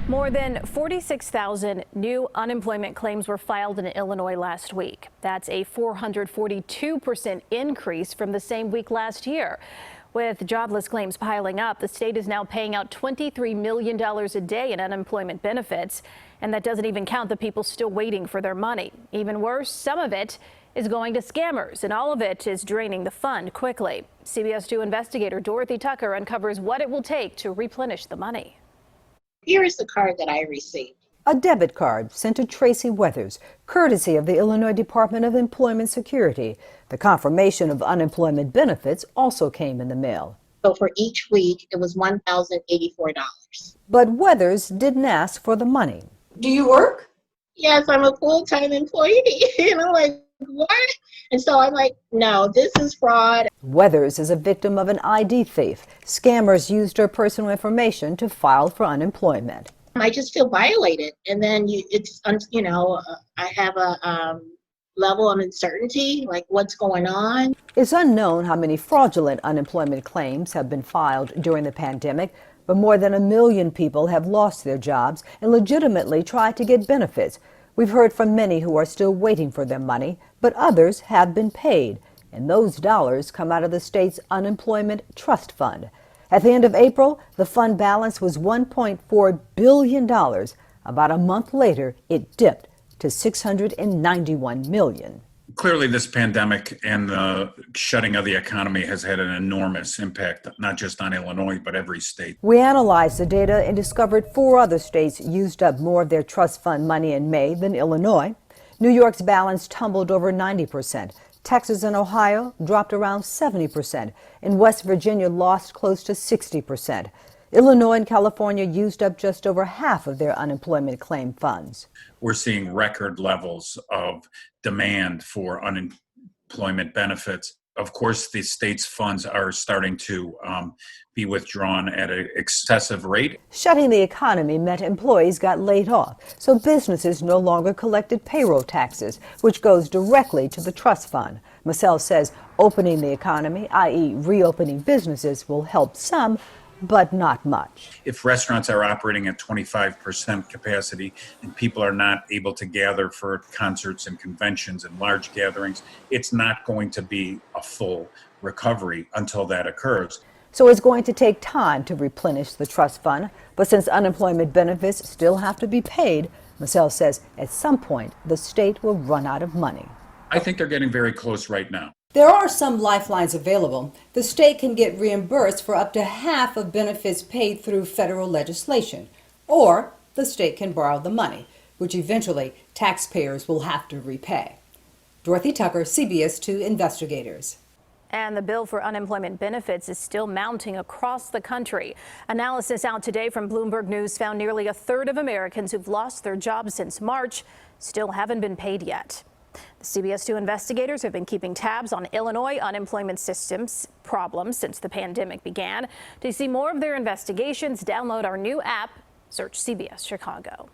More than 46,000 new unemployment claims were filed in Illinois last week. That's a 442% increase from the same week last year. With jobless claims piling up, the state is now paying out $23 million a day in unemployment benefits. And that doesn't even count the people still waiting for their money. Even worse, some of it is going to scammers, and all of it is draining the fund quickly. CBS 2 investigator Dorothy Tucker uncovers what it will take to replenish the money. Here is the card that I received. A debit card sent to Tracy Weathers, courtesy of the Illinois Department of Employment Security. The confirmation of unemployment benefits also came in the mail. So for each week, it was $1,084. But Weathers didn't ask for the money. Do you work? Yes, I'm a full-time employee. And I'm like, what? And so I'm like, no, this is fraud. Weathers is a victim of an ID thief. Scammers used her personal information to file for unemployment. I just feel violated. And then I have a level of uncertainty, like what's going on. It's unknown how many fraudulent unemployment claims have been filed during the pandemic, but more than 1 million people have lost their jobs and legitimately tried to get benefits. We've heard from many who are still waiting for their money, but others have been paid, and those dollars come out of the state's unemployment trust fund. At the end of April, the fund balance was $1.4 billion. About a month later, it dipped to $691 million. Clearly, this pandemic and the shutting of the economy has had an enormous impact, not just on Illinois, but every state. We analyzed the data and discovered 4 other states used up more of their trust fund money in May than Illinois. New York's balance tumbled over 90%. Texas and Ohio dropped around 70%, and West Virginia lost close to 60%. Illinois and California used up just over half of their unemployment claim funds. We're seeing record levels of demand for unemployment benefits. Of course, the state's funds are starting to be withdrawn at an excessive rate. Shutting the economy meant employees got laid off, so businesses no longer collected payroll taxes, which goes directly to the trust fund. Massell says opening the economy, i.e. reopening businesses, will help some, but not much. If restaurants are operating at 25% capacity and people are not able to gather for concerts and conventions and large gatherings, it's not going to be a full recovery until that occurs. So it's going to take time to replenish the trust fund, but since unemployment benefits still have to be paid, Massell says at some point the state will run out of money. I think they're getting very close right now. There are some lifelines available. The state can get reimbursed for up to half of benefits paid through federal legislation, or the state can borrow the money, which eventually taxpayers will have to repay. Dorothy Tucker, CBS 2 Investigators. And the bill for unemployment benefits is still mounting across the country. Analysis out today from Bloomberg News found nearly 1/3 of Americans who've lost their jobs since March still haven't been paid yet. The CBS 2 investigators have been keeping tabs on Illinois unemployment systems problems since the pandemic began. To see more of their investigations, download our new app, search CBS Chicago.